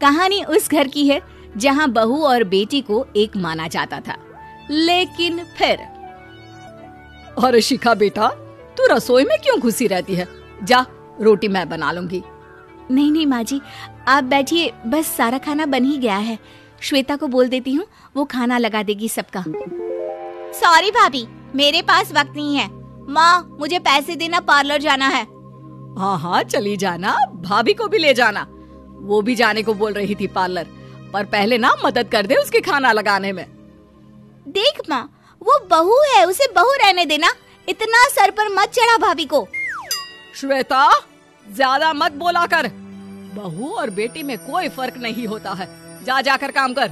कहानी उस घर की है जहाँ बहू और बेटी को एक माना जाता था, लेकिन फिर। अरे शिखा बेटा, तू रसोई में क्यों घुसी रहती है? जा, रोटी मैं बना लूंगी। नहीं नहीं माँ जी, आप बैठिए, बस सारा खाना बन ही गया है। श्वेता को बोल देती हूँ, वो खाना लगा देगी सबका। सॉरी भाभी, मेरे पास वक्त नहीं है। माँ, मुझे पैसे देना, पार्लर जाना है। हाँ हाँ चली जाना, भाभी को भी ले जाना। वो भी जाने को बोल रही थी पार्लर, पर पहले ना मदद कर दे उसके खाना लगाने में। देख माँ, वो बहू है, उसे बहू रहने देना, इतना सर पर मत चढ़ा भाभी को। श्वेता, ज्यादा मत बोला कर। बहू और बेटी में कोई फर्क नहीं होता है। जा जाकर काम कर।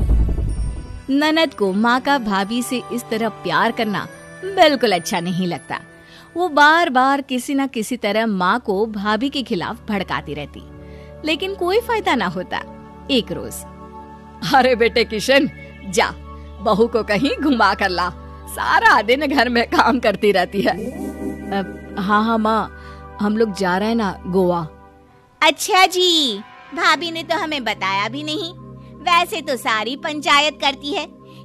ननद को माँ का भाभी से इस तरह प्यार करना बिल्कुल अच्छा नहीं लगता। वो बार बार किसी न किसी तरह माँ को भाभी के खिलाफ भड़काती रहती, लेकिन कोई फायदा ना होता। एक रोज, अरे बेटे किशन, जा बहू को कहीं घुमा कर ला, सारा दिन घर में काम करती रहती है। हाँ हाँ माँ, हम लोग जा रहे हैं ना गोवा। अच्छा जी, भाभी ने तो हमें बताया भी नहीं। वैसे तो सारी पंचायत करती है,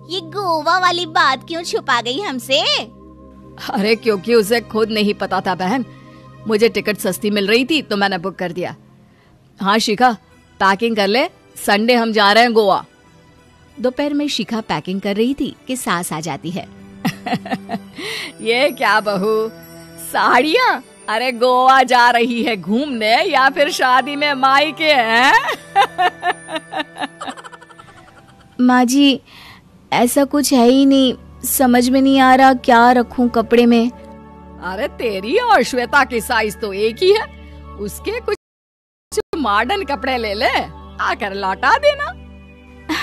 ये गोवा वाली बात क्यों छुपा गई हमसे? अरे क्योंकि उसे खुद नहीं पता था बहन। मुझे टिकट सस्ती मिल रही थी तो मैंने बुक कर दिया। हाँ शिखा, पैकिंग कर ले, संडे हम जा रहे हैं गोवा। दोपहर में शिखा पैकिंग कर रही थी कि सास आ जाती है। ये क्या बहू, साड़ियाँ? अरे गोवा जा रही है घूमने या फिर शादी में मायके हैं? माँ जी, ऐसा कुछ है ही नहीं, समझ में नहीं आ रहा क्या रखूं कपड़े में। अरे तेरी और श्वेता की साइज तो एक ही है, उसके कुछ मॉडर्न कपड़े ले ले, आकर लौटा देना।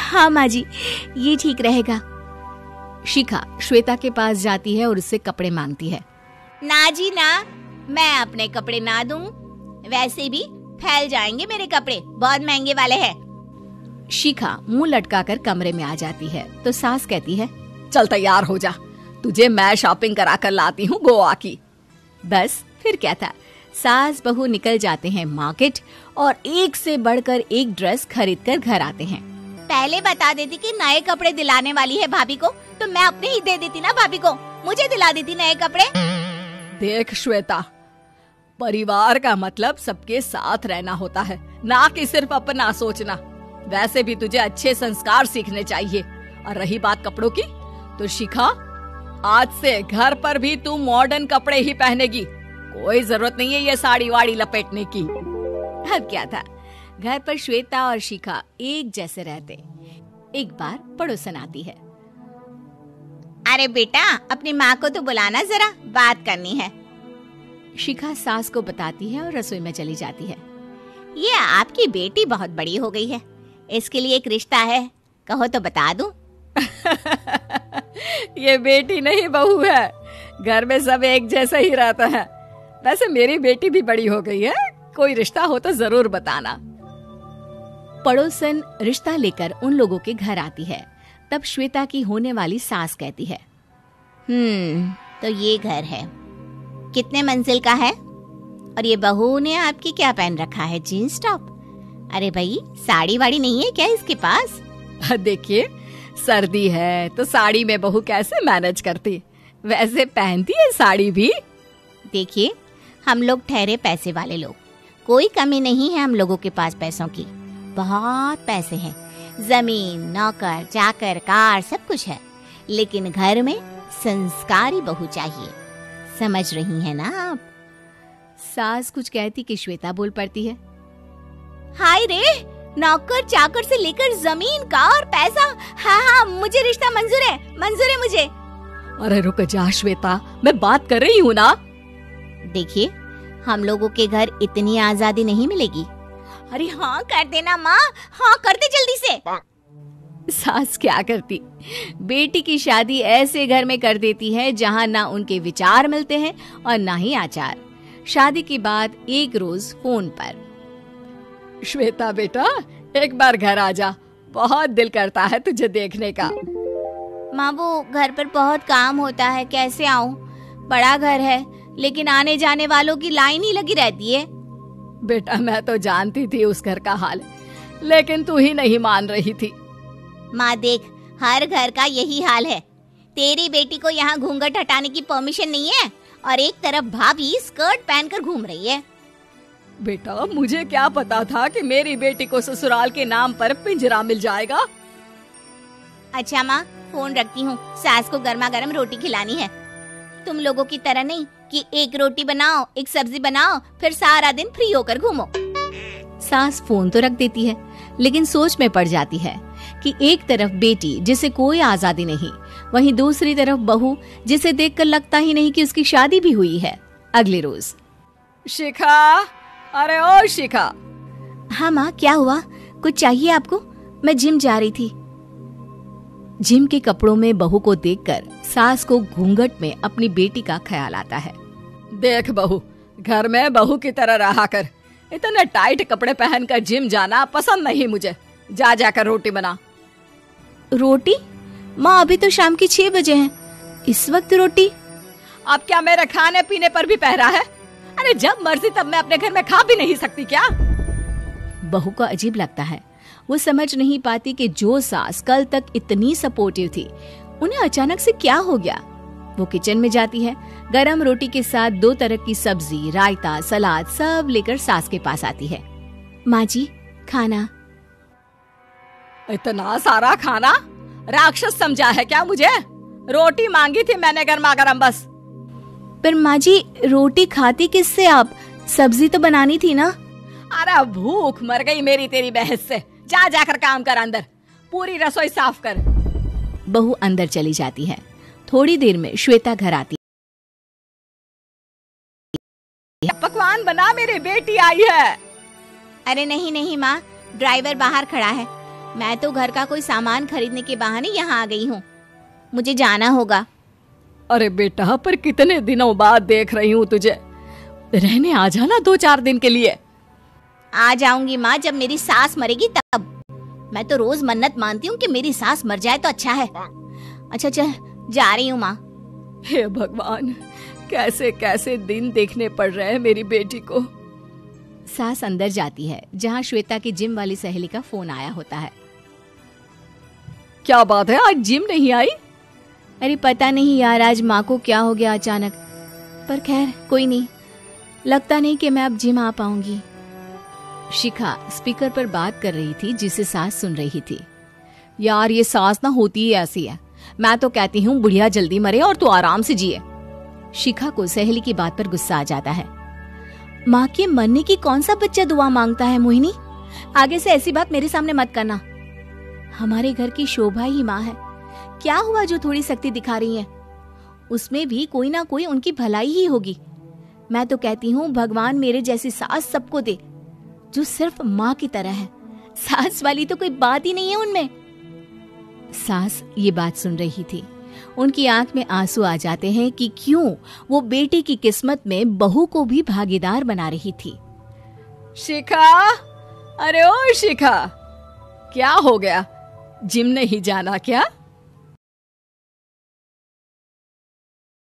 हाँ माँ जी, ये ठीक रहेगा। शिखा श्वेता के पास जाती है और उससे कपड़े मांगती है। ना जी ना, मैं अपने कपड़े ना दूं, वैसे भी फैल जाएंगे मेरे कपड़े, बहुत महंगे वाले हैं। शिखा मुंह लटकाकर कमरे में आ जाती है तो सास कहती है, चल तैयार हो जा, तुझे मैं शॉपिंग करा कर लाती हूँ गोवा की। बस फिर क्या था, सास बहू निकल जाते हैं मार्केट और एक से बढ़कर एक ड्रेस खरीद कर घर आते हैं। पहले बता देती कि नए कपड़े दिलाने वाली है भाभी को, तो मैं अपने ही दे देती ना भाभी को, मुझे दिला देती नए कपड़े। देख श्वेता, परिवार का मतलब सबके साथ रहना होता है, ना कि सिर्फ अपना सोचना। वैसे भी तुझे अच्छे संस्कार सीखने चाहिए। और रही बात कपड़ों की, तो शिखा, आज से घर पर भी तू मॉडर्न कपड़े ही पहनेगी, कोई जरूरत नहीं है ये साड़ी वाड़ी लपेटने की। अब क्या था, घर पर श्वेता और शिखा एक जैसे रहते। एक बार पड़ोसन आती है। अरे बेटा, अपनी माँ को तो बुलाना, जरा बात करनी है। शिखा सास को बताती है और रसोई में चली जाती है। ये आपकी बेटी बहुत बड़ी हो गई है, इसके लिए एक रिश्ता है, कहो तो बता दूं। ये बेटी नहीं बहू है, घर में सब एक जैसा ही रहता है। वैसे मेरी बेटी भी बड़ी हो गई है, कोई रिश्ता हो तो जरूर बताना। पड़ोसन रिश्ता लेकर उन लोगों के घर आती है। तब श्वेता की होने वाली सास कहती है, तो ये घर है, कितने मंजिल का है? और ये बहू ने आपकी क्या पहन रखा है, जीन्स टॉप? अरे भाई, साड़ी वाड़ी नहीं है क्या इसके पास? देखिए, सर्दी है तो साड़ी में बहू कैसे मैनेज करती, वैसे पहनती है साड़ी भी। देखिए, हम लोग ठहरे पैसे वाले लोग, कोई कमी नहीं है हम लोगों के पास पैसों की, बहुत पैसे हैं, जमीन, नौकर चाकर, कार, सब कुछ है, लेकिन घर में संस्कारी बहू चाहिए, समझ रही है ना आप? सास कुछ कहती कि श्वेता बोल पड़ती है, हाय रे, नौकर चाकर से लेकर जमीन, कार, पैसा, हाँ हाँ मुझे रिश्ता मंजूर है मुझे। अरे रुक जा श्वेता, मैं बात कर रही हूँ ना। देखिए, हम लोगों के घर इतनी आजादी नहीं मिलेगी। अरे हाँ कर देना माँ, हाँ कर दे जल्दी से। सास क्या करती, बेटी की शादी ऐसे घर में कर देती है जहाँ ना उनके विचार मिलते हैं और ना ही आचार। शादी के बाद एक रोज फोन पर, श्वेता बेटा, एक बार घर आ जा, बहुत दिल करता है तुझे देखने का। माँ, वो घर पर बहुत काम होता है, कैसे आऊँ? बड़ा घर है, लेकिन आने जाने वालों की लाइन ही लगी रहती है। बेटा, मैं तो जानती थी उस घर का हाल, लेकिन तू ही नहीं मान रही थी। माँ देख, हर घर का यही हाल है। तेरी बेटी को यहाँ घूंघट हटाने की परमिशन नहीं है और एक तरफ भाभी स्कर्ट पहनकर घूम रही है। बेटा, मुझे क्या पता था कि मेरी बेटी को ससुराल के नाम पर पिंजरा मिल जाएगा। अच्छा माँ, फोन रखती हूँ, सास को गर्मा गर्म रोटी खिलानी है। तुम लोगों की तरह नहीं कि एक रोटी बनाओ, एक सब्जी बनाओ, फिर सारा दिन फ्री होकर घूमो। सास फोन तो रख देती है, लेकिन सोच में पड़ जाती है कि एक तरफ बेटी जिसे कोई आजादी नहीं, वहीं दूसरी तरफ बहू जिसे देखकर लगता ही नहीं कि उसकी शादी भी हुई है। अगले रोज। शिखा, अरे ओ शिखा। हाँ माँ, क्या हुआ? कुछ चाहिए आपको? मैं जिम जा रही थी। जिम के कपड़ों में बहू को देखकर सास को घूंघट में अपनी बेटी का ख्याल आता है। देख बहू, घर में बहू की तरह रहा कर। इतने टाइट कपड़े पहनकर जिम जाना पसंद नहीं मुझे। जा जाकर रोटी बना। रोटी? माँ, अभी तो शाम के 6 बजे हैं, इस वक्त रोटी? अब क्या मेरे खाने पीने पर भी पहरा है? अरे जब मर्जी तब मैं अपने घर में खा भी नहीं सकती क्या? बहू को अजीब लगता है। वो समझ नहीं पाती कि जो सास कल तक इतनी सपोर्टिव थी, उन्हें अचानक से क्या हो गया। वो किचन में जाती है, गरम रोटी के साथ 2 तरह की सब्जी, रायता, सलाद सब लेकर सास के पास आती है। माँ जी, खाना। इतना सारा खाना? राक्षस समझा है क्या मुझे? रोटी मांगी थी मैंने गर्मा गरम बस। पर माँ जी, रोटी खाती किससे आप? सब्जी तो बनानी थी ना। अरे भूख मर गई मेरी तेरी बहस से। जा जाकर काम कर, अंदर पूरी रसोई साफ कर। बहू अंदर चली जाती है। थोड़ी देर में श्वेता घर आती है। पकवान बना, मेरी बेटी आई है। अरे नहीं नहीं माँ, ड्राइवर बाहर खड़ा है। मैं तो घर का कोई सामान खरीदने के बहाने यहाँ आ गई हूँ, मुझे जाना होगा। अरे बेटा, पर कितने दिनों बाद देख रही हूँ तुझे। रहने आ जाना 2-4 दिन के लिए। आ जाऊंगी माँ, जब मेरी सास मरेगी तब। मैं तो रोज मन्नत मानती हूँ कि मेरी सास मर जाए तो अच्छा है। अच्छा चल, जा रही हूँ माँ। हे भगवान, कैसे कैसे दिन देखने पड़ रहे हैं मेरी बेटी को। सास अंदर जाती है, जहाँ श्वेता की जिम वाली सहेली का फोन आया होता है। क्या बात है, आज जिम नहीं आई? अरे पता नहीं यार, आज माँ को क्या हो गया अचानक। पर खैर कोई नहीं, लगता नहीं कि मैं अब जिम आ पाऊंगी। शिखा स्पीकर पर बात कर रही थी, जिसे सास सुन रही थी। यार ये सास ना होती ही ऐसी है। मैं तो कहती हूँ बुढ़िया जल्दी मरे और तू आराम से जिए। शिखा को सहेली की बात पर गुस्सा आ जाता है। माँ के मरने की कौन सा बच्चा दुआ मांगता है मोहिनी? आगे से ऐसी बात मेरे सामने मत करना। हमारे घर की शोभा ही माँ है। क्या हुआ जो थोड़ी सख्ती दिखा रही है? उसमें भी कोई ना कोई उनकी भलाई ही होगी। मैं तो कहती हूँ भगवान मेरे जैसी सास सबको दे, जो सिर्फ माँ की तरह है। सास वाली तो कोई बात ही नहीं है उनमें। सास ये बात सुन रही थी। उनकी आंख में आंसू आ जाते हैं कि क्यों वो बेटे की किस्मत में बहू को भी भागीदार बना रही थी। शिखा, अरे ओ शिखा, क्या हो गया? जिम नहीं जाना क्या?